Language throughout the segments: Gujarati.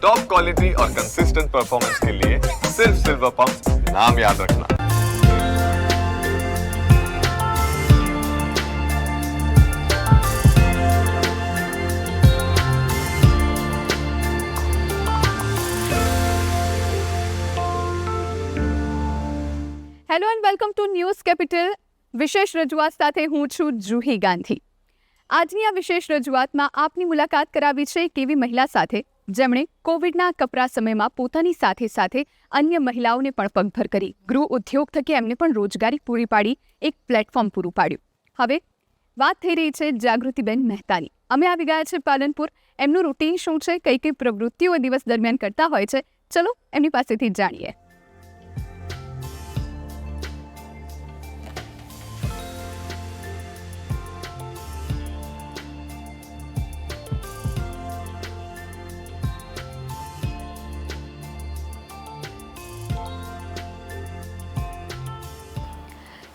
टॉप क्वालिटी और कंसिस्टेंट परफॉर्मेंस के लिए सिर्फ सिल्वर पंप नाम याद रखना। Hello and welcome to news capital. વિશેષ રજૂઆત સાથે હું છું જુહી ગાંધી. આજની આ વિશેષ રજૂઆતમાં આપની મુલાકાત કરાવી છે એક એવી મહિલા સાથે જેમણે કોવિડના કપરા સમયમાં પોતાની સાથે સાથે અન્ય મહિલાઓને પણ પગભર કરી ગૃહ ઉદ્યોગ થકી એમને પણ રોજગારી પૂરી પાડી એક પ્લેટફોર્મ પૂરું પાડ્યું. હવે વાત થઈ રહી છે જાગૃતિબેન મહેતાની. અમે આવી ગયા છે પાલનપુર. એમનું રૂટીન શું છે, કઈ કઈ પ્રવૃત્તિઓ દિવસ દરમિયાન કરતા હોય છે, ચલો એમની પાસેથી જાણીએ.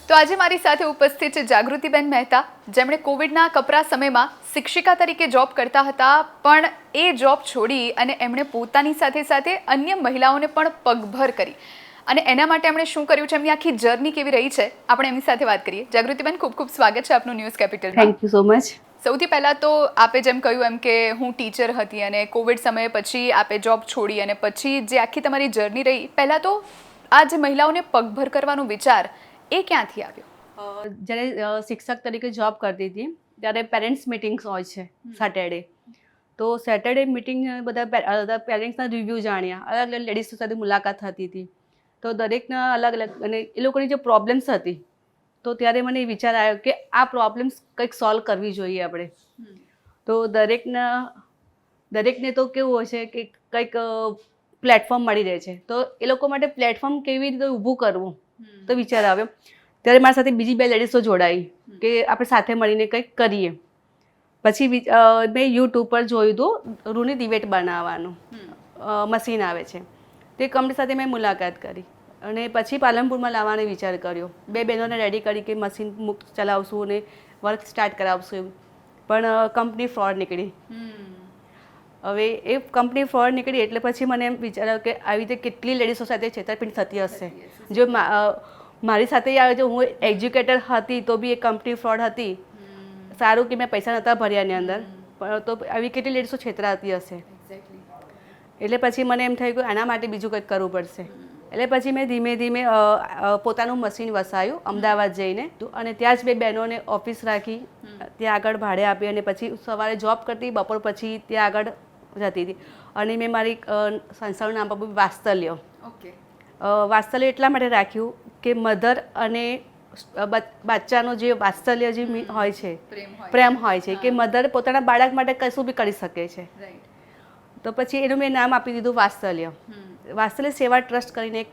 તો આજે મારી સાથે ઉપસ્થિત છે જાગૃતિબેન મહેતા, જેમણે કોવિડના કપરા સમયમાં શિક્ષિકા તરીકે જોબ કરતા હતા, પણ એ જોબ છોડી અને એમણે પોતાની સાથે સાથે અન્ય મહિલાઓને પણ પગભર કરી. અને એના માટે એમણે શું કર્યું છે, એમની આખી જર્ની કેવી રહી છે, આપણે એમની સાથે વાત કરીએ. જાગૃતિબેન, ખૂબ ખૂબ સ્વાગત છે આપનું news capital. Thank you so much. સૌથી પહેલાં તો આપે જેમ કહ્યું એમ કે હું ટીચર હતી અને કોવિડ સમયે પછી આપે જોબ છોડી અને પછી જે આખી તમારી જર્ની રહી, પહેલાં તો આ જે મહિલાઓને પગભર કરવાનો વિચાર એ ક્યાંથી આવ્યો? જ્યારે શિક્ષક તરીકે જોબ કરતી હતી ત્યારે પેરેન્ટ્સ મિટિંગ્સ હોય છે સેટરડે. તો સેટરડે મિટિંગ બધા પેરેન્ટ્સના રિવ્યૂ જાણ્યા, અલગ અલગ લેડીઝ સાથે મુલાકાત થતી હતી. તો દરેકના અલગ અલગ અને એ લોકોની જે પ્રોબ્લેમ્સ હતી, તો ત્યારે મને વિચાર આવ્યો કે આ પ્રોબ્લેમ્સ કંઈક સોલ્વ કરવી જોઈએ આપણે. તો દરેકને તો કેવું હોય છે કે કંઈક પ્લેટફોર્મ મળી રહે છે, તો એ લોકો માટે પ્લેટફોર્મ કેવી રીતે ઊભું કરવું તો વિચાર આવ્યો. ત્યારે મારી સાથે બીજી બે લેડીઝો જોડાઈ કે આપણે સાથે મળીને કંઈક કરીએ. પછી મેં યુટ્યુબ પર જોયું હતું રૂની દિવેટ બનાવવાનું મશીન આવે છે, તે કંપની સાથે મેં મુલાકાત કરી અને પછી પાલનપુરમાં લાવવાનો વિચાર કર્યો. બે બહેનોને રેડી કરી કે મશીન ચલાવશું અને વર્ક સ્ટાર્ટ કરાવશું એવું, પણ કંપની ફ્રોડ નીકળી. હવે એ કંપની ફ્રોડ નીકળી એટલે પછી મને એમ વિચાર્યું કે આવી રીતે કેટલી લેડીઝો સાથે છેતરપિંડી થતી હશે. જો મારી સાથે આવે છે, હું એજ્યુકેટર હતી તો બી એ કંપની ફ્રોડ હતી. સારું કે મેં પૈસા નહોતા ભર્યા એની અંદર, પણ તો આવી કેટલી લેડીઝો છેતરાતી હશે. એટલે પછી મને એમ થયું કે આના માટે બીજું કંઈક કરવું પડશે. એટલે પછી મેં ધીમે ધીમે પોતાનું મશીન વસાવ્યું અમદાવાદ જઈને, અને ત્યાં જ બે બહેનોને ઓફિસ રાખી, ત્યાં આગળ ભાડે આપી અને પછી સવારે જોબ કરતી, બપોર પછી ત્યાં આગળ જતી હતી. અને મેં મારી સંસ્થાનું નામ આપ્યું વાત્સલ્ય. વાત્સલ્ય એટલા માટે રાખ્યું કે મધર અને બાચ્ચાનો જે વાત્સલ્ય જે હોય છે, પ્રેમ હોય છે, કે મધર પોતાના બાળક માટે કશું બી કરી શકે છે. તો પછી એનું મેં નામ આપી દીધું વાત્સલ્ય. વાત્સલ્ય સેવા ટ્રસ્ટ કરીને એક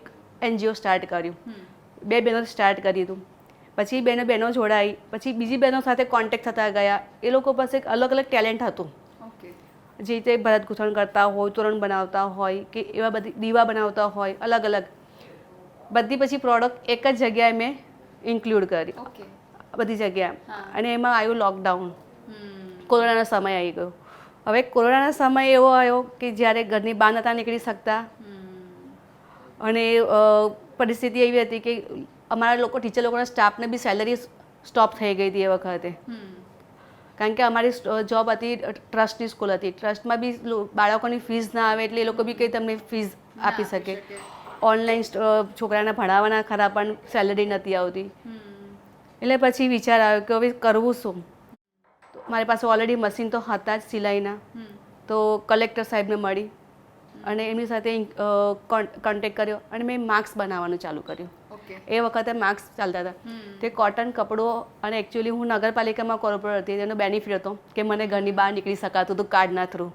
NGO સ્ટાર્ટ કર્યું. બે બહેનો સ્ટાર્ટ કરી દીધું. પછી બહેનો જોડાઈ, પછી બીજી બહેનો સાથે કોન્ટેક્ટ થતા ગયા. એ લોકો પાસે એક અલગ અલગ ટેલેન્ટ હતું, જે રીતે ભરત ગૂંથણ કરતા હોય, તોરણ બનાવતા હોય, કે એવા બધી દીવા બનાવતા હોય, અલગ અલગ બધી. પછી પ્રોડક્ટ એક જ જગ્યાએ મેં ઇન્ક્લુડ કરી, બધી જગ્યાએ. અને એમાં આવ્યું લોકડાઉન, કોરોનાનો સમય આવી ગયો. હવે કોરોનાનો સમય એવો આવ્યો કે જ્યારે ઘરની બહાર નહોતા નીકળી શકતા, અને પરિસ્થિતિ એવી હતી કે અમારા લોકો ટીચર લોકોના સ્ટાફને બી સેલરી સ્ટોપ થઈ ગઈ હતી એ વખતે. કારણ કે અમારી જોબ હતી ટ્રસ્ટની સ્કૂલ હતી, ટ્રસ્ટમાં બી બાળકોની ફીસ ના આવે એટલે એ લોકો બી કંઈ તમને ફીસ આપી શકે. ઓનલાઈન છોકરાને ભણાવવાના ખરા, પણ સેલરી નથી આવતી. એટલે પછી વિચાર આવ્યો કે હવે કરવું શું. મારી પાસે ઓલરેડી મશીન તો હતા જ સિલાઈના. તો કલેક્ટર સાહેબને મળી અને એમની સાથે કોન્ટેક્ટ કર્યો અને મેં માસ્ક બનાવવાનું ચાલુ કર્યું. એ વખતે માસ્ક ચાલતા હતા, તે કોટન કપડું. અને એકચ્યુઅલી હું નગરપાલિકામાં કોર્પોરેટર હતી, તેનો બેનિફિટ હતો કે મને ઘરની બહાર નીકળી શકાતું હતું કાર્ડના થ્રુ.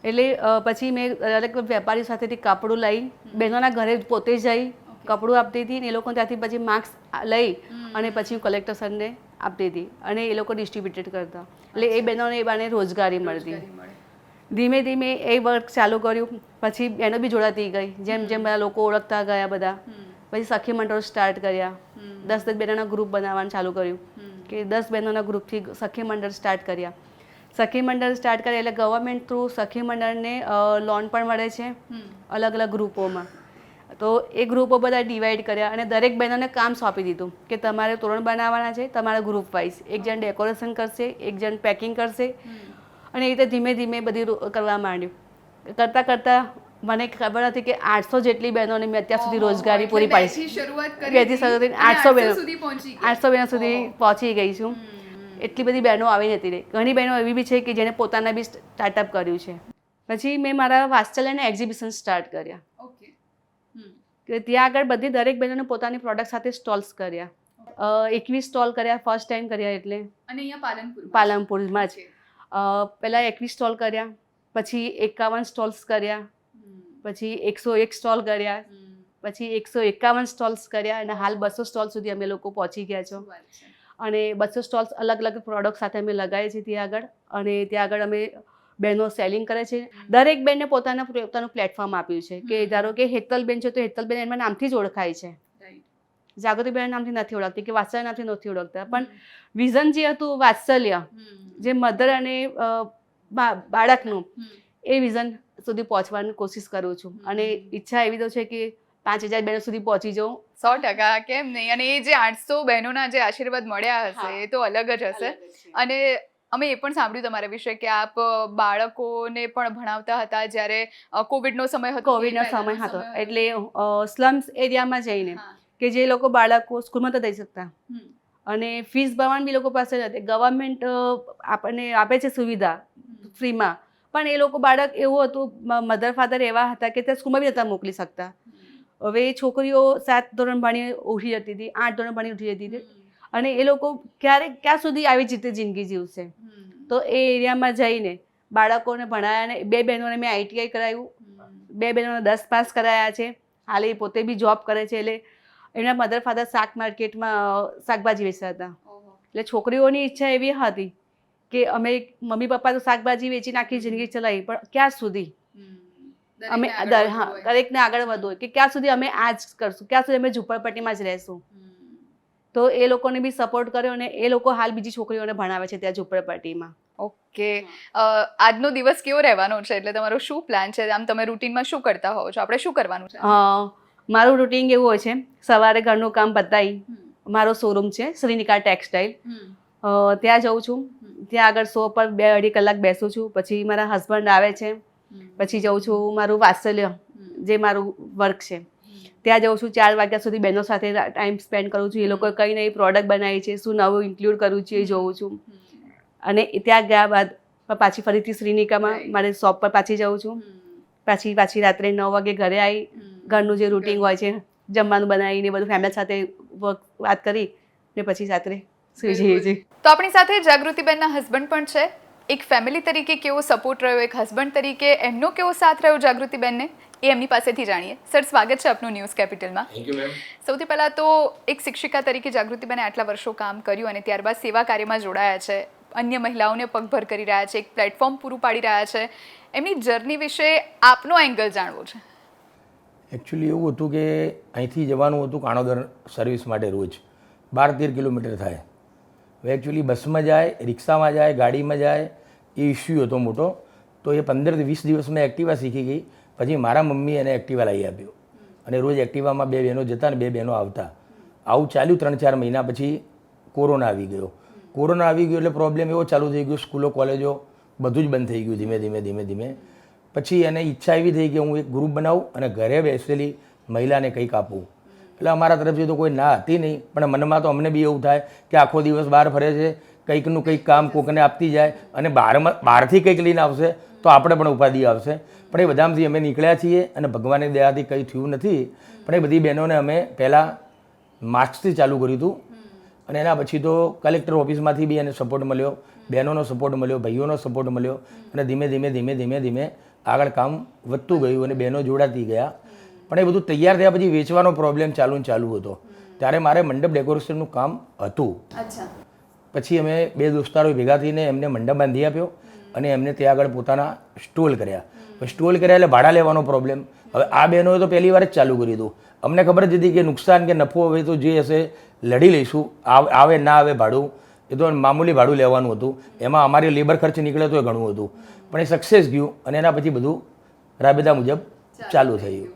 એટલે પછી મેં દરેક વેપારી સાથેથી કાપડું લઈ બહેનોના ઘરે પોતે જઈ કપડું આપતી હતી, ને એ લોકો ત્યાંથી પછી માસ્ક લઈ અને પછી કલેક્ટર સરને આપતી હતી અને એ લોકો ડિસ્ટ્રીબ્યુટેડ કરતા. એટલે એ બહેનોને એ બાને રોજગારી મળતી. ધીમે ધીમે એ વર્ક ચાલુ કર્યું. પછી બહેનો બી જોડાતી ગઈ, જેમ જેમ બધા લોકો ઓળખતા ગયા બધા. પછી સખી મંડળ સ્ટાર્ટ કર્યા, 10 બહેનોના ગ્રુપ બનાવવાનું ચાલુ કર્યું કે 10 બહેનોના ગ્રુપથી સખી મંડળ સ્ટાર્ટ કર્યા. સખી મંડળ સ્ટાર્ટ કરે એટલે ગવર્મેન્ટ થ્રુ સખી મંડળને લોન પણ મળે છે અલગ અલગ ગ્રુપોમાં. તો એ ગ્રુપો બધા ડિવાઈડ કર્યા અને દરેક બહેનોને કામ સોંપી દીધું કે તમારે તોરણ બનાવવાના છે, તમારા ગ્રુપ વાઇઝ. એક જણ ડેકોરેશન કરશે, એક જણ પેકિંગ કરશે અને એ રીતે ધીમે ધીમે બધું કરવા માંડ્યું. કરતાં કરતાં મને ખબર હતી કે 800 જેટલી બહેનોને મેં અત્યાર સુધી રોજગારી પૂરી પાડી છે. 2થી શરૂ કરીને 800 બહેનો સુધી પહોંચી ગઈ છું. એટલી બધી બહેનો આવી નથી રહી. ઘણી બહેનો એવી બી છે કે જેને પોતાના બી સ્ટાર્ટઅપ કર્યું છે. પછી મેં મારા વાત્સલ્યના એક્ઝિબિશન સ્ટાર્ટ કર્યા કે ત્યાં આગળ બધી દરેક બહેનોને પોતાની પ્રોડક્ટ સાથે સ્ટોલ્સ કર્યા. 21 સ્ટોલ કર્યા ફર્સ્ટ ટાઈમ કર્યા એટલે. અને અહીંયા પાલનપુરમાં જ પહેલાં 21 સ્ટોલ કર્યા, પછી 51 સ્ટોલ્સ કર્યા, પછી 101 સ્ટોલ કર્યા, પછી 151 સ્ટોલ્સ કર્યા અને હાલ 200 સ્ટોલ સુધી અમે લોકો પહોંચી ગયા છો. અને 200 સ્ટોલ્સ અલગ અલગ પ્રોડક્ટ સાથે અમે લગાવીએ છીએ ત્યાં આગળ. અને ત્યાં આગળ અમે બહેનો સેલિંગ કરે છે. દરેક બહેનને પોતાનું પ્લેટફોર્મ આપ્યું છે કે ધારો કે હેતલબેન છે તો હેતલબેન એમના નામથી જ ઓળખાય છે. જાગૃતિબેન નામથી નથી ઓળખતી કે વાત્સલ્ય નામથી નથી ઓળખતા. પણ વિઝન જે હતું વાત્સલ્ય, જે મધર અને બાળકનું, એ વિઝન સુધી પહોંચવાની કોશિશ કરું છું. અને ઈચ્છા એવી તો છે કે 5000 બહેનો સુધી પહોંચી જાઉં. 100%, કેમ નહીં. અને એ જે 800 બહેનોના જે આશીર્વાદ મળ્યા હશે એ તો અલગ જ હશે. અને અમે એ પણ સાંભળ્યું તમારા વિશે કે આપ બાળકોને પણ ભણાવતા હતા જ્યારે કોવિડનો સમય હતો. એટલે સ્લમ્સ એરિયામાં જઈને કે જે લોકો બાળકો સ્કૂલમાં તો જઈ શકતા અને ફીસ ભરવાની બી લોકો પાસે નથી. ગવર્મેન્ટ આપણને આપે છે સુવિધા ફ્રીમાં, પણ એ લોકો બાળક એવું હતું, મધર ફાધર એવા હતા કે તે સ્કૂલમાં બી નહોતા મોકલી શકતા. હવે છોકરીઓ 7 ધોરણ ભણી ઉઠી જતી હતી, 8 ધોરણ ભણી ઉઠી જતી હતી અને એ લોકો ક્યાં સુધી આવી રીતે જિંદગી જીવશે. તો એ એરિયામાં જઈને બાળકોને ભણાયા અને 2 બહેનોને મેં ITI કરાવ્યું, 2 બહેનોને 10 પાસ કરાયા છે. હાલ એ પોતે બી જોબ કરે છે. એટલે એમના મધર ફાધર શાક માર્કેટમાં શાકભાજી વેચતા હતા. એટલે છોકરીઓની ઈચ્છા એવી હતી કે અમે મમ્મી પપ્પા તો શાકભાજી વેચીને આખી જિંદગી ચલાવી, પણ ક્યાં સુધી અમે દરેકને આગળ વધવું કે ક્યાં સુધી અમે આ જ કરશું, ક્યાં સુધી અમે ઝૂંપડપટ્ટીમાં જ રહેશું. તો એ લોકોને બી સપોર્ટ કર્યો અને એ લોકો હાલ બીજી છોકરીઓને ભણાવે છે ત્યાં ઝૂંપડપટ્ટીમાં. ઓકે. આજનો દિવસ કેવો રહેવાનો છે? એટલે તમારો શું પ્લાન છે? આમ તમે રૂટીનમાં શું કરતા હોવ છો? આપણે શું કરવાનું છે? મારું રૂટીન એવું હોય છે, સવારે ઘરનું કામ પતાવી મારો શોરૂમ છે શ્રીનિકા ટેક્સટાઇલ, ત્યાં જઉં છું. ત્યાં આગળ શો પર 2-2.5 કલાક બેસું છું. પછી મારા હસબન્ડ આવે છે, પછી જઉં છું મારું વાત્સલ્ય જે મારું વર્ક છે ત્યાં જઉં છું. 4 વાગ્યા સુધી બહેનો સાથે ટાઈમ સ્પેન્ડ કરું છું. એ લોકોએ કઈ નવી પ્રોડક્ટ બનાવી છે, શું નવું ઇન્ક્લુડ કરવું છે એ જોઉં છું. અને ત્યાં ગયા બાદ પાછી ફરીથી શ્રીનિકામાં મારે શોપ પર પાછી જાઉં છું. પાછી રાત્રે 9 વાગે ઘરે આવી ઘરનું જે રૂટીન હોય છે જમવાનું બનાવીને બધું ફેમિલી સાથે વાત કરી ને પછી રાત્રે સુઈ જઈએ છીએ. તો આપણી સાથે જાગૃતિબેનના હસબન્ડ પણ છે. એક ફેમિલી તરીકે કેવો સપોર્ટ રહ્યો, એક હસબન્ડ તરીકે એમનો કેવો સાથ રહ્યો જાગૃતિબેનને, એ એમની પાસેથી જાણીએ. સર, સ્વાગત છે આપનું ન્યૂઝ કેપિટલમાં. Thank you ma'am. સૌથી પહેલાં તો એક શિક્ષિકા તરીકે જાગૃતિબેને આટલા વર્ષો કામ કર્યું અને ત્યારબાદ સેવા કાર્યમાં જોડાયા છે, અન્ય મહિલાઓને પગભર કરી રહ્યા છે, એક પ્લેટફોર્મ પૂરું પાડી રહ્યા છે. એમની જર્ની વિશે આપનો એંગલ જાણવો છે. એકચ્યુઅલી એવું હતું કે અહીંથી જવાનું હતું કાણોદર સર્વિસ માટે રોજ 12-13 કિલોમીટર થાય. હવે એકચ્યુઅલી બસમાં જાય, રિક્ષામાં જાય, ગાડીમાં જાય, એ ઇસ્યુ હતો મોટો. તો એ 15-20 દિવસમાં એક્ટિવા શીખી ગઈ. પછી મારા મમ્મી એને એક્ટિવા લાવી આપ્યો અને રોજ એક્ટિવામાં 2 બહેનો જતા ને 2 બહેનો આવતા. આવું ચાલ્યું 3-4 મહિના. પછી કોરોના આવી ગયો. કોરોના આવી ગયો એટલે પ્રોબ્લેમ એવો ચાલુ થઈ ગયો, સ્કૂલો કોલેજો બધું જ બંધ થઈ ગયું ધીમે ધીમે. પછી એને ઈચ્છા એવી થઈ કે હું એક ગ્રુપ બનાવું અને ઘરે બેસેલી મહિલાને કંઈક આપું. એટલે અમારા તરફથી તો કોઈ ના હતી નહીં, પણ મનમાં તો અમને બી એવું થાય કે આખો દિવસ બહાર ફરે છે, કંઈકનું કંઈક કામ કોકને આપતી જાય અને બહારથી કંઈક લઈને આવશે તો આપણે પણ ઉપાધિ આવશે. પણ એ બધામાંથી અમે નીકળ્યા છીએ અને ભગવાનની દયાથી કંઈ થયું નથી. પણ એ બધી બહેનોને અમે પહેલાં માસ્કથી ચાલુ કર્યું હતું અને એના પછી તો કલેક્ટર ઓફિસમાંથી બી એને સપોર્ટ મળ્યો, બહેનોનો સપોર્ટ મળ્યો, ભાઈઓનો સપોર્ટ મળ્યો અને ધીમે આગળ કામ વધતું ગયું અને બહેનો જોડાતી ગયા. પણ એ બધું તૈયાર થયા પછી વેચવાનો પ્રોબ્લેમ ચાલુ હતો. ત્યારે મારે મંડપ ડેકોરેશનનું કામ હતું. પછી અમે 2 દોસ્તારો ભેગા થઈને એમને મંડપ બાંધી આપ્યો અને એમને ત્યાં આગળ પોતાના સ્ટોલ કર્યા. એટલે ભાડા લેવાનો પ્રોબ્લેમ. હવે આ બહેનોએ તો પહેલી વાર જ ચાલુ કર્યું હતું. અમને ખબર જ હતી કે નુકસાન કે નફો હવે તો જે હશે લડી લઈશું, આવે ના આવે ભાડું. એ તો મામૂલી ભાડું લેવાનું હતું, એમાં અમારી લેબર ખર્ચ નીકળે તો એ ઘણું હતું, પણ એ સક્સેસ ગયું અને એના પછી બધું રાબેતા મુજબ ચાલુ થયું.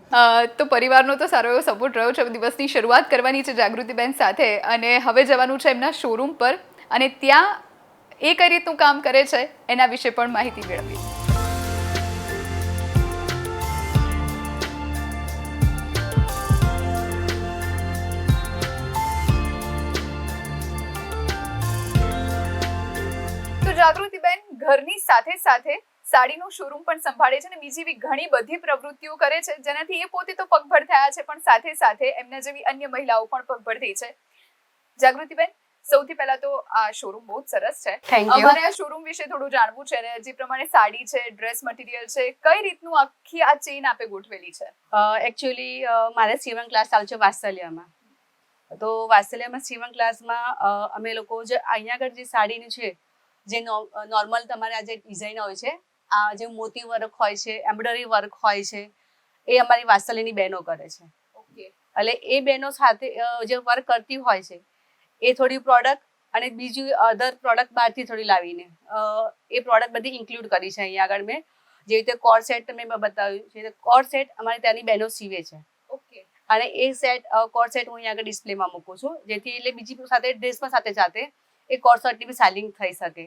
તો પરિવારનો તો સારો એવો સપોર્ટ રહ્યો છે. દિવસની શરૂઆત કરવાની છે જાગૃતિબેન સાથે અને હવે જવાનું છે એમના શોરૂમ પર અને ત્યાં એ કઈ રીતનું કામ કરે છે એના વિશે પણ માહિતી મેળવી. તો જાગૃતિબેન ઘરની સાથે સાથે સાડીનું શોરૂમ પણ સંભાળે છે અને બીજી એવી ઘણી બધી પ્રવૃત્તિઓ કરે છે જેનાથી એ પોતે તો પગભર થયા છે પણ સાથે સાથે એમના જેવી અન્ય મહિલાઓ પણ પગભર થઈ છે. જાગૃતિબેન, સૌથી પહેલા તો આ શોરૂમ બહુ જ સરસ છે. Thank you. અમારે આ શોરૂમ વિશે થોડું જાણવું છે અને જે પ્રમાણે સાડી છે, ડ્રેસ મટીરિયલ છે, કઈ રીતનું આખી આ ચેઇન આપે ગોઠવેલી છે? એકચ્યુઅલી મારે સીવણ ક્લાસ ચાલુ છે વાત્સલ્યમાં. તો વાત્સલ્યમાં સીવણ ક્લાસમાં અમે લોકો જે અહીંયા આગળ જે સાડીની છે, જે નોર્મલ તમારે આ જે ડિઝાઇન હોય છે, આ જે મોતી વર્ક હોય છે, એમ્બ્રોઇડરી વર્ક હોય છે, એ અમારી વાત્સલ્યની બહેનો કરે છે. ઓકે. એટલે એ બહેનો સાથે જે વર્ક કરતી હોય છે એ થોડી પ્રોડક્ટ અને બીજું અધર પ્રોડક્ટ બહારથી થોડી લાવીને એ પ્રોડક્ટ બધી ઇન્ક્લુડ કરી છે અહીંયા આગળ મેં. જેવી રીતે કોર સેટ મેં બતાવ્યું છે, કોર સેટ અમારી ત્યાંની બહેનો સીવે છે. ઓકે. અને એ સેટ કોર સેટ હું અહીંયા આગળ ડિસ્પ્લેમાં મૂકું છું, જેથી એટલે બીજી સાથે ડ્રેસમાં સાથે સાથે એ કોર સેટની બી સેલિંગ થઈ શકે.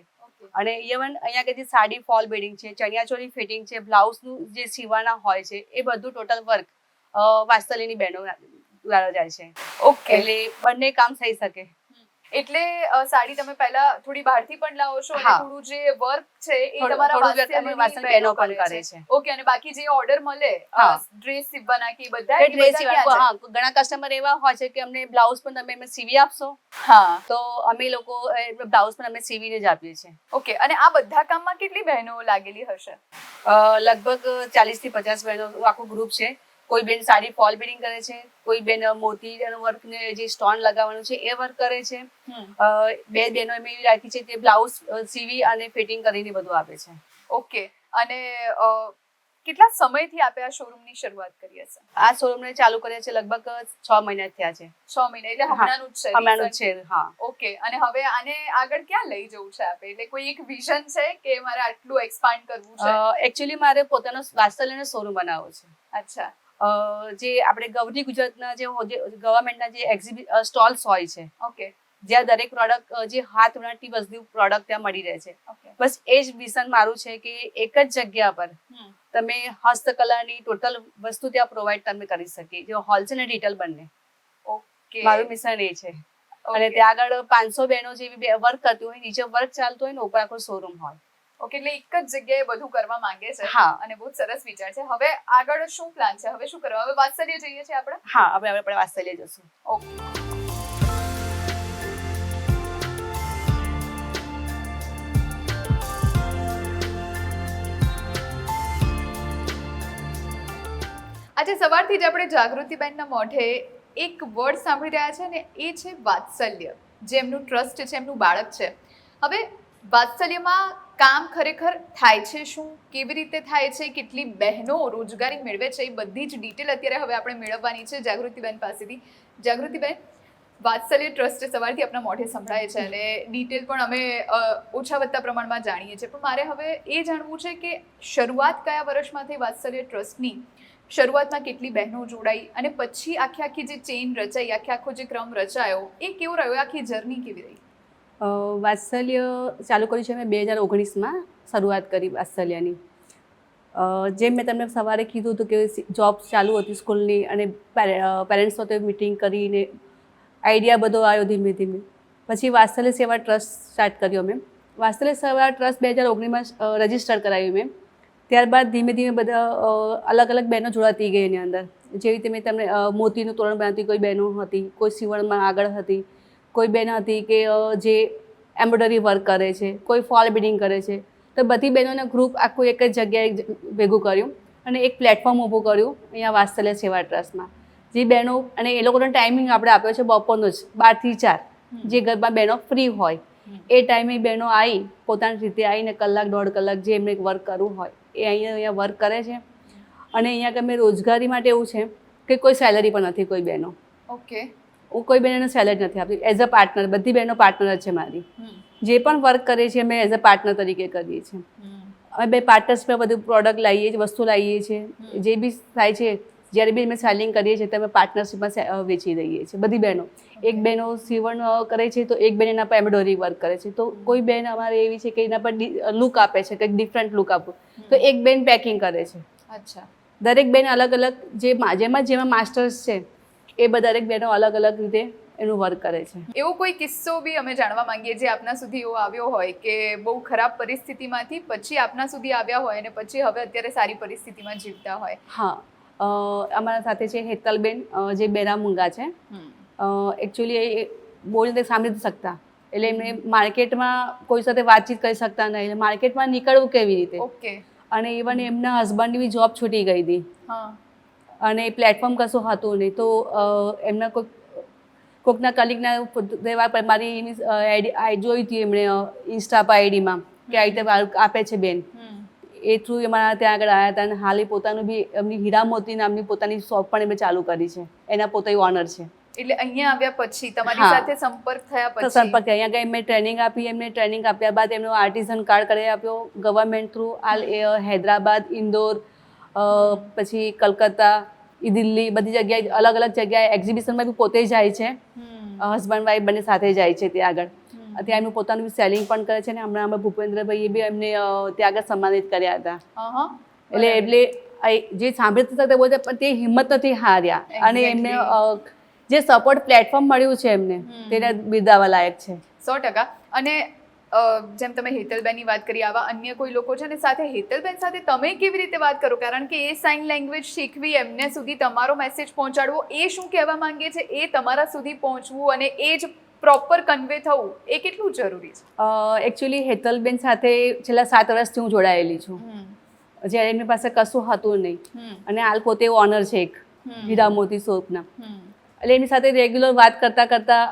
અને ઇવન અહીંયા કે જે સાડી ફોલ બેડિંગ છે, ચણિયાચોળી ફિટિંગ છે, બ્લાઉઝનું જે સીવાના હોય છે, એ બધું ટોટલ વર્ક વાત્સલ્યની બહેનો દ્વારા જાય છે. ઓકે. એટલે બંને કામ થઈ શકે. એટલે સાડી તમે પહેલા થોડી બહારથી પણ લાવો છો અને હા. થોડું જે વર્ક છે એ થોડું તમારા work વાત્સલ્યની બહેનો પણ કરે છે. ઓકે. અને બાકી જે ઓર્ડર મળે હા. ડ્રેસ સીવવાના કે બધા એ ડ્રેસ ઘણા કસ્ટમર એવા હોય છે કે અમને બ્લાઉઝ પણ તમે સીવી આપશો, હા. તો અમે લોકો બ્લાઉઝ પણ અમે સીવીને જ આપીએ છીએ. ઓકે. અને આ બધા કામમાં કેટલી બહેનો લાગેલી હશે? લગભગ 40 થી 50 બહેનો આખું ગ્રુપ છે. કોઈ બેન સાડી ફોલ બીડિંગ કરે છે, કોઈ બેન મોતી વર્ક ને જે સ્ટોન લગાવવાનું છે એ વર્ક કરે છે. બે બહેનો એમ એવી રાખી છે તે બ્લાઉઝ સીવી અને ફિટિંગ કરીને બધું આપે છે. ઓકે. અને કેટલા સમયથી આપે આ શોરૂમની શરૂઆત કરી હશે? આ શોરૂમને ચાલુ કર્યા છે લગભગ 6 મહિના થયા છે. 6 મહિના એટલે હમણાંનું જ છે? હમણાંનું છે. હા. ઓકે. અને હવે આને આગળ ક્યાં લઈ જવું છે આપે? એટલે કોઈ એક વિઝન છે કે મારે આટલું એક્સપાન્ડ કરવું છે? એકચ્યુઅલી મારે પોતાનો વાત્સલ્યનો શોરૂમ બનાવવો છે. અચ્છા. જે આપણે ગવર્મેન્ટ ગુજરાતના જે ગવર્મેન્ટના જે સ્ટોલ્સ હોય છે, ઓકે. જ્યાં દરેક પ્રોડક્ટ જે હાથ વણાટની વસ્તુ પ્રોડક્ટ ત્યાં મળી રહે છે. ઓકે. બસ એ જ વિઝન મારું છે કે એક જ જગ્યા પર તમે હસ્તકલાની ટોટલ વસ્તુ ત્યાં પ્રોવાઈડ તમે કરી શકીએ, જે હોલસેલ અને રિટેલ બંને. ઓકે. મારું મિશન એ છે. અને ત્યાં આગળ 500 બહેનો જેવી વર્ક કરતી હોય, નીચે વર્ક ચાલતું હોય ને ઉપર આખો શોરૂમ હોય. ઓકે. એટલે એક જ જગ્યાએ બધું કરવા માંગે છે. હા. અને બહુ સરસ વિચાર છે. હવે આગળ શું પ્લાન છે? હવે શું કરવા? હવે વાત્સલ્ય જઈએ છીએ આપણે? હા, હવે આપણે વાત્સલ્ય જશું. ઓકે. આજે સવારથી જ આપણે જાગૃતિબેનના મોઢે એક વર્ડ સાંભળી રહ્યા છે ને એ છે વાત્સલ્ય, જે એમનું ટ્રસ્ટ છે, એમનું બાળક છે. હવે વાત્સલ્યમાં કામ ખરેખર થાય છે શું, કેવી રીતે થાય છે, કેટલી બહેનો રોજગારી મેળવે છે, એ બધી જ ડિટેલ અત્યારે હવે આપણે મેળવવાની છે જાગૃતિબેન પાસેથી. જાગૃતિબેન, વાત્સલ્ય ટ્રસ્ટ સવારથી આપણા મોઢે સંભળાય છે અને ડિટેલ પણ અમે ઓછા વધતા પ્રમાણમાં જાણીએ છીએ, પણ મારે હવે એ જાણવું છે કે શરૂઆત કયા વર્ષમાં થઈ વાત્સલ્ય ટ્રસ્ટની? શરૂઆતમાં કેટલી બહેનો જોડાઈ અને પછી આખી જે ચેઇન રચાઈ, આખો જે ક્રમ રચાયો, એ કેવો રહ્યો? આખી જર્ની કેવી રહી? વાત્સલ્ય ચાલુ કર્યું છે મેં 2019માં શરૂઆત કરી વાત્સલ્યની. જેમ મેં તમને સવારે કીધું હતું કે જોબ ચાલુ હતી સ્કૂલની અને પેરેન્ટ્સ સાથે મિટિંગ કરીને આઈડિયા બધો આવ્યો ધીમે ધીમે. પછી વાત્સલ્ય સેવા ટ્રસ્ટ સ્ટાર્ટ કર્યો મેં. વાત્સલ્ય સેવા ટ્રસ્ટ 2019માં રજીસ્ટર કરાવ્યું મેં. ત્યારબાદ ધીમે ધીમે બધા અલગ અલગ બહેનો જોડાતી ગઈ એની અંદર. જેવી રીતે મેં તમને મોતીનું તોરણ બનાવતી કોઈ બહેનો હતી, કોઈ સીવણમાં આગળ હતી, કોઈ બહેન હતી કે જે એમ્બ્રોઇડરી વર્ક કરે છે, કોઈ ફોલ બીડિંગ કરે છે. તો બધી બહેનોને ગ્રુપ આખું એક જ જગ્યાએ ભેગું કર્યું અને એક પ્લેટફોર્મ ઊભું કર્યું અહીંયા વાત્સલ્ય સેવા ટ્રસ્ટમાં. જે બહેનો અને એ લોકોનો ટાઈમિંગ આપણે આપ્યો છે બપોરનો જ 12 થી 4, જે ઘરમાં બહેનો ફ્રી હોય એ ટાઈમે બહેનો આવી પોતાની રીતે આવીને કલાક 1.5 કલાક જે એમને વર્ક કરવું હોય એ અહીંયા વર્ક કરે છે. અને અહીંયા તમે રોજગારી માટે એવું છે કે કોઈ સેલરી પણ નથી કોઈ બહેનો. ઓકે. હું કોઈ બહેનોને સેલેરી નથી આપતી, એઝ અ પાર્ટનર, બધી બહેનો પાર્ટનર જ છે મારી. જે પણ વર્ક કરે છે અમે એઝ અ પાર્ટનર તરીકે કરીએ છીએ. અમે બે પાર્ટનર્સમાં બધું પ્રોડક્ટ લાવીએ છીએ, વસ્તુ લાવીએ છીએ, જે બી થાય છે જ્યારે બી અમે સેલિંગ કરીએ છીએ તો અમે પાર્ટનરશિપમાં વેચી દઈએ છીએ બધી બહેનો. એક બહેનો સીવણ કરે છે તો એક બેન એના પર એમ્બ્રોઇડરી વર્ક કરે છે, તો કોઈ બેન અમારે એવી છે કે એના પર લુક આપે છે, કંઈક ડિફરન્ટ લુક આપવું, તો એક બેન પેકિંગ કરે છે. અચ્છા. દરેક બેન અલગ અલગ જેમાં માસ્ટર્સ છે એ દરેક બહેનો અલગ અલગ રીતે એનું વર્ક કરે છે. એવો કોઈ કિસ્સો બી અમે જાણવા માંગીએ જે આપના સુધી એવો આવ્યો હોય કે બહુ ખરાબ પરિસ્થિતિમાંથી પછી આપના સુધી આવ્યા હોય અને પછી હવે અત્યારે સારી પરિસ્થિતિમાં જીવતા હોય? હા, અમારા સાથે છે હેતલબેન, જે બેરા મુંગા છે. એકચ્યુઅલી એ બોલી નથી સાંભળી નથી શકતા, એટલે એમને માર્કેટમાં કોઈ સાથે વાતચીત કરી શકતા નહીં, એટલે માર્કેટમાં નીકળવું કેવી રીતે. ઓકે. અને ઇવન એમના હસબન્ડની બી જોબ છૂટી ગઈ હતી. હા. અને પ્લેટફોર્મ કશું હતું નહીં, તો એમના કોઈકના કલીગના મારી જોઈ હતી એમણે ઇન્સ્ટા પર આઈડીમાં કે આ રીતે આપે છે બેન, એ થ્રુ અમારા ત્યાં આગળ આવ્યા હતા. અને હાલ એ પોતાનું બી એમની હીરા મોતી નામની પોતાની શોપ પણ એમણે ચાલુ કરી છે, એના પોતે ઓનર છે. એટલે અહીંયા આવ્યા પછી તમારી સાથે સંપર્ક થયા પછી સંપર્ક થયા, અહીંયા એમને ટ્રેનિંગ આપી, એમને ટ્રેનિંગ આપ્યા બાદ એમનો આર્ટિઝન કાર્ડ કરી આપ્યો ગવર્મેન્ટ થ્રુ. હાલ હૈદરાબાદ, ઇન્દોર, પછી કલકત્તા, દિલ્હી, બધી જગ્યાએ અલગ અલગ જગ્યાએ એક્ઝિબિશનમાં બી પોતે જાય છે, હસબન્ડ વાઈફ બંને સાથે જાય છે ત્યાં આગળ. ત્યાં એમનું પોતાનું સેલિંગ પણ કરે છે ને હમણાં અમે ભૂપેન્દ્રભાઈએ બી એમને ત્યાં આગળ સન્માનિત કર્યા હતા. એટલે જે સાંભળી શકતા બોલતા પણ તે હિંમત નથી હાર્યા, અને એમને જે સપોર્ટ પ્લેટફોર્મ મળ્યું છે એમને તેને બિરદાવવા લાયક છે. 100%. અને જેમ તમે હેતલબેનની વાત કરી, આવા અન્ય કોઈ લોકો છે ને સાથે હેતલબેન સાથે તમે કેવી રીતે વાત કરો? કારણ કે એ સાઇન લેંગ્વેજ શીખવી, એમને સુધી તમારો મેસેજ પહોંચાડવો, એ શું કહેવા માંગે છે એ તમારા સુધી પહોંચવું અને એ જ પ્રોપર કન્વે થવું, એ કેટલું જરૂરી છે? એકચ્યુઅલી હેતલબેન સાથે છેલ્લા 7 વર્ષથી હું જોડાયેલી છું, જ્યારે એમની પાસે કશું હતું નહીં, અને હાલ પોતે ઓનર છે એક હીરા મોતી શોપના. એટલે એની સાથે રેગ્યુલર વાત કરતાં કરતાં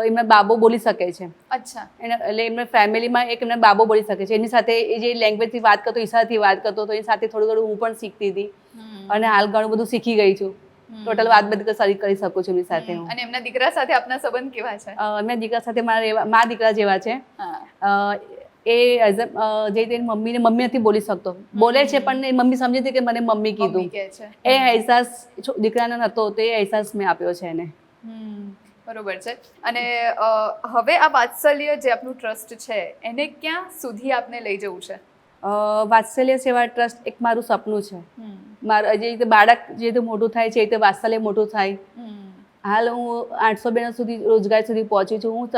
એમના બાબો બોલી શકે છે. અચ્છા. એટલે એમના ફેમિલીમાં એક એમના બાબો બોલી શકે છે. એની સાથે એ જે લેંગ્વેજથી વાત કરતો, ઈશારાથી વાત કરતો, તો એની સાથે થોડું થોડું હું પણ શીખતી હતી, અને હાલ ઘણું બધું શીખી ગઈ છું. ટોટલ વાત બધી સારી કરી શકું છું એમની સાથે હું. અને એમના દીકરા સાથે આપના સંબંધ કેવા છે? એમના દીકરા સાથે મારા દીકરા જેવા છે. એ એઝ જે તેની મમ્મી નથી બોલી શકતો, બોલે છે પણ મમ્મી સમજી હતી કે મને મમ્મી કીધું, એ અહેસાસ દીકરાને નહોતો, તો એ અહેસાસ મેં આપ્યો છે એને. બરોબર છે. અને હવે આ વાત્સલ્ય જે આપનું ટ્રસ્ટ છે એને ક્યાં સુધી આપને લઈ જવું છે? વાત્સલ્ય સેવા ટ્રસ્ટ એક મારું સપનું છે. મારું જે રીતે બાળક જે રીતે મોટું થાય છે એ રીતે વાત્સલ્ય મોટું થાય. હાલ હું 800 બહેનો સુધી રોજગાર સુધી પહોંચી છું. હું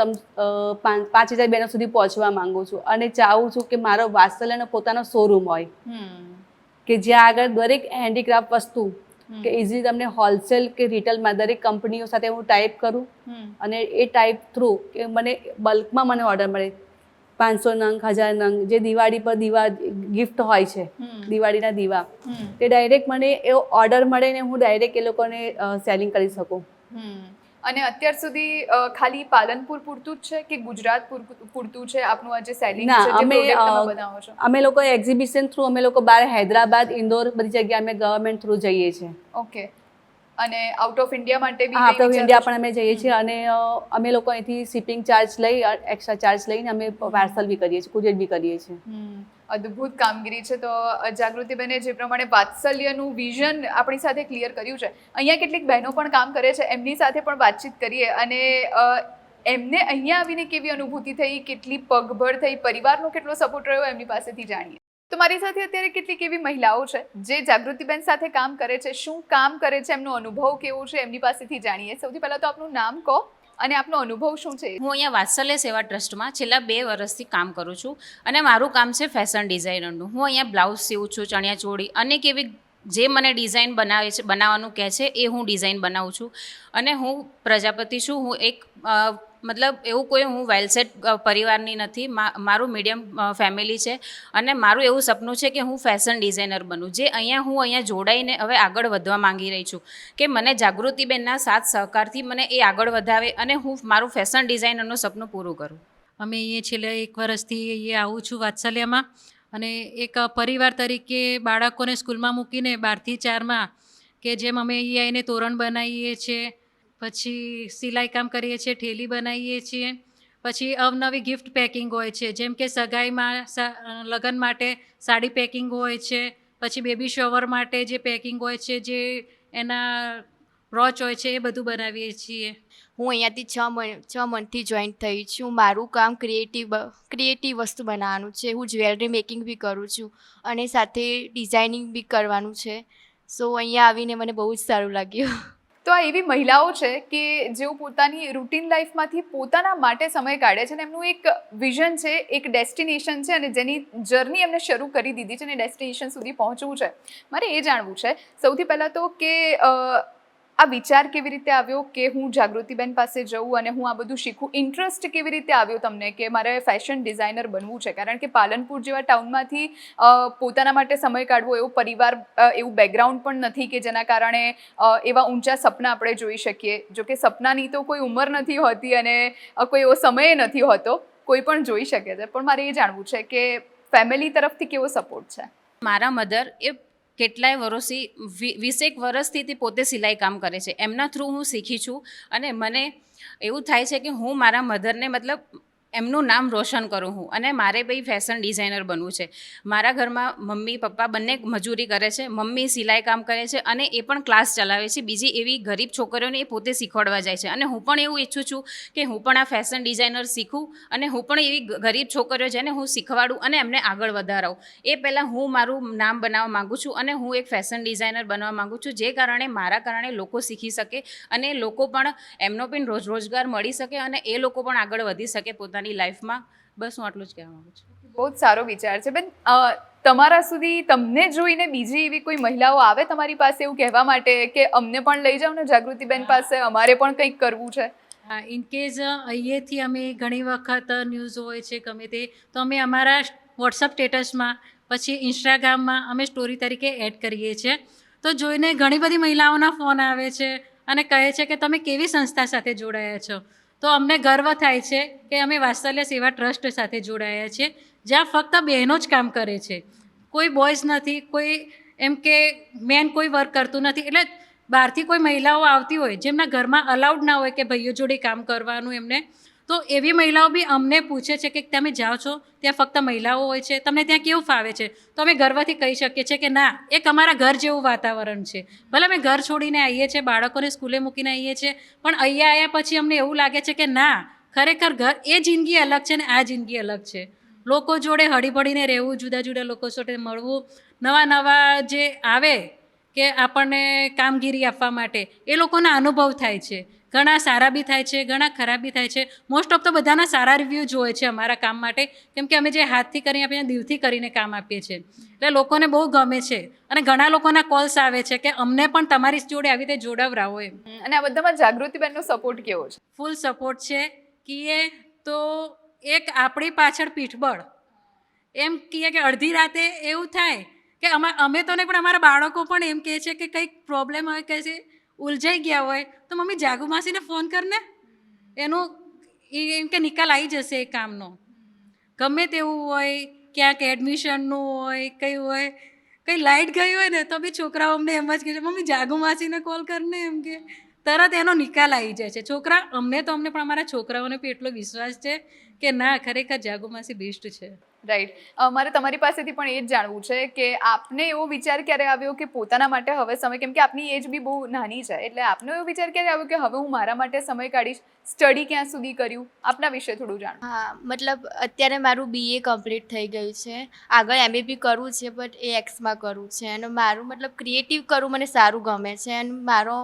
5000 બહેનો સુધી પહોંચવા માંગુ છું, અને ચાહું છું કે મારો વાત્સલ્યનો પોતાનો શોરૂમ હોય, કે જ્યાં આગળ દરેક હેન્ડીક્રાફ્ટ વસ્તુ કે ઇઝીલી તમને હોલસેલ કે રિટેલમાં દરેક કંપનીઓ સાથે હું ટાઈપ કરું, અને એ ટાઈપ થ્રુ કે મને બલ્કમાં મને ઓર્ડર મળે 500 નંગ, 1000 નંગ, જે દિવાળી પર ગિફ્ટ હોય છે, દિવાળીના દીવા, તે ડાયરેક્ટ મને એવો ઓર્ડર મળે ને હું ડાયરેક્ટ એ લોકોને સેલિંગ કરી શકું. અને અત્યાર સુધી ખાલી પાલનપુર પૂરતું જ છે કે ગુજરાત પૂરતું છે આપનું આ જે સેલિંગ છે, જે પ્રોડક્ટ તમે બનાવો છો? અમે લોકો એક્ઝિબિશન થ્રુ અમે લોકો બહાર હૈદરાબાદ, ઇન્દોર, બધી જગ્યાએ અમે ગવર્મેન્ટ થ્રુ જઈએ છીએ. ઓકે. અને આઉટ ઓફ ઇન્ડિયા માટે બી? આઉટ ઓફ ઇન્ડિયા પણ અમે જઈએ છીએ, અને અમે લોકો અહીંથી શિપિંગ ચાર્જ લઈ, એક્સ્ટ્રા ચાર્જ લઈને અમે પાર્સલ બી કરીએ છીએ, કુરિયર બી કરીએ છીએ. અદ્ભુત કામગીરી છે. તો જાગૃતિબેને જે પ્રમાણે વાત્સલ્યનું વિઝન આપણી સાથે ક્લિયર કર્યું છે, અહીંયા કેટલીક બહેનો પણ કામ કરે છે, એમની સાથે પણ વાતચીત કરીએ, અને એમને અહીંયા આવીને કેવી અનુભૂતિ થઈ, કેટલી પગભર થઈ, પરિવારનો કેટલો સપોર્ટ રહ્યો, એમની પાસેથી જાણીએ. તો મારી સાથે અત્યારે કેટલીક એવી મહિલાઓ છે જે જાગૃતિબેન સાથે કામ કરે છે, શું કામ કરે છે, એમનો અનુભવ કેવો છે, એમની પાસેથી જાણીએ. સૌથી પહેલાં તો આપનું નામ કહો અને આપનો અનુભવ શું છે? હું અહીંયા વાત્સલ્ય સેવા ટ્રસ્ટમાં છેલ્લા 2 વર્ષથી કામ કરું છું, અને મારું કામ છે ફેશન ડિઝાઇનરનું. હું અહીંયા બ્લાઉઝ સીવું છું, ચણિયા ચોળી, અનેક એવી જે મને ડિઝાઇન બનાવવાનું કહે છે એ હું ડિઝાઇન બનાવું છું. અને હું પ્રજાપતિ છું. હું એક મતલબ એવું કોઈ હું વેલસેટ પરિવારની નથી. મારું મીડિયમ ફેમિલી છે, અને મારું એવું સપનું છે કે હું ફેશન ડિઝાઇનર બનું, જે હું અહીંયા જોડાઈને હવે આગળ વધવા માંગી રહી છું, કે મને જાગૃતિબેનના સાથ સહકારથી મને એ આગળ વધાવે અને હું મારું ફેશન ડિઝાઇનરનું સપનું પૂરું કરું. અમે અહીંયા છેલ્લા 1 વર્ષથી અહીંયા આવું છું વાત્સલ્યમાં, અને એક પરિવાર તરીકે બાળકોને સ્કૂલમાં મૂકીને 12 થી 4માં કે જેમ અમે અહીંયા આવીને તોરણ બનાવીએ છીએ, પછી સિલાઈ કામ કરીએ છીએ, ઠેલી બનાવીએ છીએ, પછી અવનવી ગિફ્ટ પેકિંગ હોય છે, જેમ કે સગાઈમાં લગ્ન માટે સાડી પેકિંગ હોય છે, પછી બેબી શોવર માટે જે પેકિંગ હોય છે, જે એના રોચ હોય છે, એ બધું બનાવીએ છીએ. હું અહીંયાથી 6 મંથથી જોઈન થઈ છું. મારું કામ ક્રિએટિવ વસ્તુ બનાવવાનું છે. હું જ્વેલરી મેકિંગ બી કરું છું અને સાથે ડિઝાઇનિંગ બી કરવાનું છે. સો અહીંયા આવીને મને બહુ જ સારું લાગ્યું. તો આ એવી મહિલાઓ છે કે જેઓ પોતાની રૂટીન લાઈફમાંથી પોતાના માટે સમય કાઢે છે અને એમનું એક વિઝન છે, એક ડેસ્ટિનેશન છે અને જેની જર્ની એમને શરૂ કરી દીધી છે અને ડેસ્ટિનેશન સુધી પહોંચવું છે. મારે એ જાણવું છે સૌથી પહેલાં તો કે આ વિચાર કેવી રીતે આવ્યો કે હું જાગૃતિબેન પાસે જઉં અને હું આ બધું શીખું? ઇન્ટરેસ્ટ કેવી રીતે આવ્યો તમને કે મારે ફેશન ડિઝાઇનર બનવું છે? કારણ કે પાલનપુર જેવા ટાઉનમાંથી પોતાના માટે સમય કાઢવો, એવો પરિવાર, એવું બેકગ્રાઉન્ડ પણ નથી કે જેના કારણે એવા ઊંચા સપના આપણે જોઈ શકીએ. જો કે સપનાની તો કોઈ ઉંમર નથી હોતી અને કોઈ એવો સમય નથી હોતો, કોઈ પણ જોઈ શકે છે. પણ મારે એ જાણવું છે કે ફેમિલી તરફથી કેવો સપોર્ટ છે? મારા મધર એ કેટલાય વર્ષથી 20 વર્ષથી તે પોતે સિલાઈ કામ કરે છે. એમના થ્રુ હું શીખી છું અને મને એવું થાય છે કે હું મારા મધરને મતલબ એમનું નામ રોશન કરું હું, અને મારે ભાઈ ફેશન ડિઝાઇનર બનવું છે. મારા ઘરમાં મમ્મી પપ્પા બંને મજૂરી કરે છે. મમ્મી સિલાઈ કામ કરે છે અને એ પણ ક્લાસ ચલાવે છે. બીજી એવી ગરીબ છોકરીઓને એ પોતે શીખવાડવા જાય છે અને હું પણ એવું ઈચ્છું છું કે હું પણ આ ફેશન ડિઝાઇનર શીખું અને હું પણ એવી ગરીબ છોકરીઓ જેને હું શીખવાડું અને એમને આગળ વધારાવું. એ પહેલાં હું મારું નામ બનાવવા માગું છું અને હું એક ફેશન ડિઝાઇનર બનવા માગું છું, જે કારણે મારા કારણે લોકો શીખી શકે અને લોકો પણ એમનો પણ રોજગાર મળી શકે અને એ લોકો પણ આગળ વધી શકે પોતાની લાઈફમાં. બસ હું આટલું જ કહેવા માંગુ છું. બહુ જ સારો વિચાર છે બેન. તમારા સુધી તમને જોઈને બીજી એવી કોઈ મહિલાઓ આવે તમારી પાસે એવું કહેવા માટે કે અમને પણ લઈ જાઓ ને જાગૃતિબેન પાસે, અમારે પણ કંઈક કરવું છે? હા, ઇનકેસ અહીંયાથી અમે ઘણી વખત ન્યૂઝ હોય છે ગમે તે, તો અમે અમારા વોટ્સઅપ સ્ટેટસમાં પછી ઇન્સ્ટાગ્રામમાં અમે સ્ટોરી તરીકે એડ કરીએ છીએ. તો જોઈને ઘણી બધી મહિલાઓના ફોન આવે છે અને કહે છે કે તમે કેવી સંસ્થા સાથે જોડાયા છો. તો અમને ગર્વ થાય છે કે અમે વાત્સલ્ય સેવા ટ્રસ્ટ સાથે જોડાયા છીએ, જ્યાં ફક્ત બહેનો જ કામ કરે છે, કોઈ બોયઝ નથી, કોઈ એમ કે મેન કોઈ વર્ક કરતું નથી. એટલે બહારથી કોઈ મહિલાઓ આવતી હોય જેમના ઘરમાં અલાઉડ ના હોય કે ભાઈઓ જોડે કામ કરવાનું એમને, તો એવી મહિલાઓ બી અમને પૂછે છે કે તમે જાઓ છો ત્યાં ફક્ત મહિલાઓ હોય છે, તમને ત્યાં કેવું ફાવે છે? તો અમે ગર્વથી કહી શકીએ છીએ કે ના, એક અમારા ઘર જેવું વાતાવરણ છે. ભલે અમે ઘર છોડીને આવીએ છીએ, બાળકોને સ્કૂલે મૂકીને આવીએ છીએ, પણ અહીંયા આવ્યા પછી અમને એવું લાગે છે કે ના, ખરેખર ઘર એ જિંદગી અલગ છે ને આ જિંદગી અલગ છે. લોકો જોડે હળીભળીને રહેવું, જુદા જુદા લોકો જોડે મળવું, નવા નવા જે આવે કે આપણને કામગીરી આપવા માટે, એ લોકોના અનુભવ થાય છે. ઘણા સારા બી થાય છે, ઘણા ખરાબ બી થાય છે. મોસ્ટ ઓફ તો બધાના સારા રિવ્યૂ જ હોય છે અમારા કામ માટે, કેમ કે અમે જે હાથથી કરીને આપીએ, દિલથી કરીને કામ આપીએ છીએ. એટલે લોકોને બહુ ગમે છે અને ઘણા લોકોના કોલ્સ આવે છે કે અમને પણ તમારી જોડે આવી રીતે જોડાવરાવો એમ. અને આ બધામાં જાગૃતિબેનનો સપોર્ટ કેવો છે? ફૂલ સપોર્ટ છે. કહીએ તો એક આપણી પાછળ પીઠબળ. એમ કહીએ કે અડધી રાતે એવું થાય કે અમે તો નહીં પણ અમારા બાળકો પણ એમ કહે છે કે કંઈક પ્રોબ્લેમ હોય, કહે છે ઉલઝાઈ ગયા હોય તો મમ્મી જાગુ માસીને ફોન કરને, એનું એમ કે નિકાલ આવી જશે એ કામનો. ગમે તેવું હોય, ક્યાંક એડમિશનનું હોય, કંઈ હોય, કંઈ લાઇટ ગઈ હોય ને તો બી છોકરાઓ અમને એમ જ કહે છે મમ્મી જાગુ માસીને કોલ કરને, એમ કે તરત એનો નિકાલ આવી જાય છે. છોકરા અમને પણ અમારા છોકરાઓને પણ એટલો વિશ્વાસ છે કે ના, ખરેખર જાગુ માસી બેસ્ટ છે. રાઈટ. મારે તમારી પાસેથી પણ એ જ જાણવું છે કે આપને એવો વિચાર ક્યારે આવ્યો કે પોતાના માટે હવે સમય, કેમ કે આપની એજ બી બહુ નાની છે, એટલે આપનો એવો વિચાર ક્યારે આવ્યો કે હવે હું મારા માટે સમય કાઢીશ? સ્ટડી ક્યાં સુધી કર્યું? આપના વિશે થોડું જાણો. હા, મતલબ અત્યારે મારું BA કમ્પ્લીટ થઈ ગયું છે. આગળ MA બી કરવું છે, બટ એ એક્સમાં કરવું છે. અને મારું મતલબ ક્રિએટિવ કરવું મને સારું ગમે છે અને મારો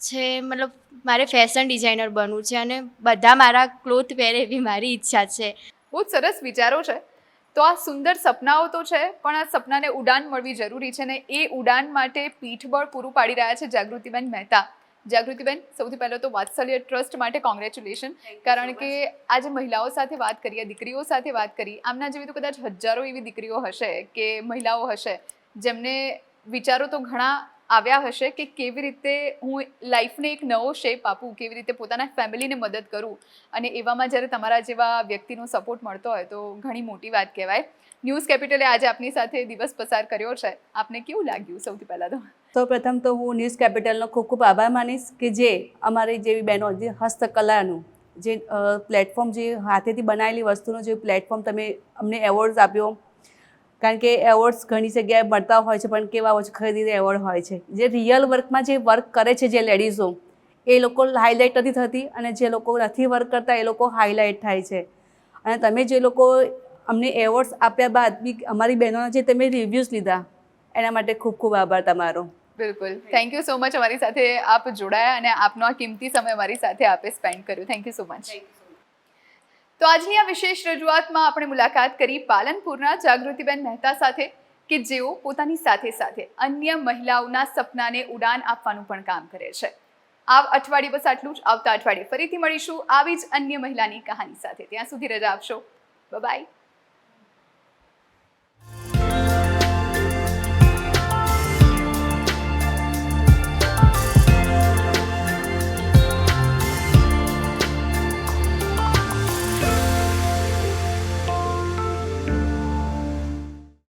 છે મતલબ મારે ફેશન ડિઝાઇનર બનવું છે અને બધા મારા ક્લોથ પહેરે એવી મારી ઈચ્છા છે. બહુ જ સરસ વિચારો છે. તો આ સુંદર સપનાઓ તો છે, પણ આ સપનાને ઉડાન મળવી જરૂરી છે ને એ ઉડાન માટે પીઠબળ પૂરું પાડી રહ્યા છે જાગૃતિબેન મહેતા. જાગૃતિબેન, સૌથી પહેલાં તો વાત્સલ્ય ટ્રસ્ટ માટે કોંગ્રેચ્યુલેશન, કારણ કે આજે મહિલાઓ સાથે વાત કરીએ, દીકરીઓ સાથે વાત કરી, આમના જેવી તો કદાચ હજારો એવી દીકરીઓ હશે કે મહિલાઓ હશે જેમને વિચારો તો ઘણા આવ્યા હશે કે કેવી રીતે હું લાઈફને એક નવો શેપ આપું, કેવી રીતે પોતાના ફેમિલીને મદદ કરું, અને એવામાં જ્યારે તમારા જેવા વ્યક્તિનો સપોર્ટ મળતો હોય તો ઘણી મોટી વાત કહેવાય. ન્યૂઝ કેપિટલે આજે આપની સાથે દિવસ પસાર કર્યો છે, આપને કેવું લાગ્યું? સૌથી પહેલાં તો સૌપ્રથમ તો હું ન્યૂઝ કેપિટલનો ખૂબ ખૂબ આભાર માનીશ કે જે અમારી જેવી બહેનો જે હસ્તકલાનું જે પ્લેટફોર્મ, જે હાથેથી બનાવેલી વસ્તુનું જે પ્લેટફોર્મ તમે અમને એવોર્ડ્સ આપ્યો. કારણ કે એવોર્ડ્સ ઘણી જગ્યાએ મળતા હોય છે, પણ કેવા હોય છે, ખરીદીને એવોર્ડ હોય છે. જે રિયલ વર્કમાં જે વર્ક કરે છે જે લેડીઝો, એ લોકો હાઇલાઇટ નથી થતી, અને જે લોકો નથી વર્ક કરતા એ લોકો હાઇલાઇટ થાય છે. અને તમે જે લોકો અમને એવોર્ડ્સ આપ્યા બાદ બી અમારી બહેનોના જે તમે રિવ્યૂઝ લીધા, એના માટે ખૂબ ખૂબ આભાર તમારો. બિલકુલ, થેન્ક યુ સો મચ અમારી સાથે આપ જોડાયા અને આપનો આ કિંમતી સમય અમારી સાથે આપે સ્પેન્ડ કર્યો. Thank you so much. તો આજની આ વિશેષ રજૂઆતમાં આપણે મુલાકાત કરી પાલનપુરના જાગૃતિબેન મહેતા સાથે, કે જેઓ પોતાની સાથે સાથે અન્ય મહિલાઓના સપનાને ઉડાન આપવાનું પણ કામ કરે છે. આ અઠવાડિયે બસ આટલું જ. આવતા અઠવાડિયે ફરીથી મળીશું આવી જ અન્ય મહિલાની કહાની સાથે. ત્યાં સુધી રજા આપશો. બાય.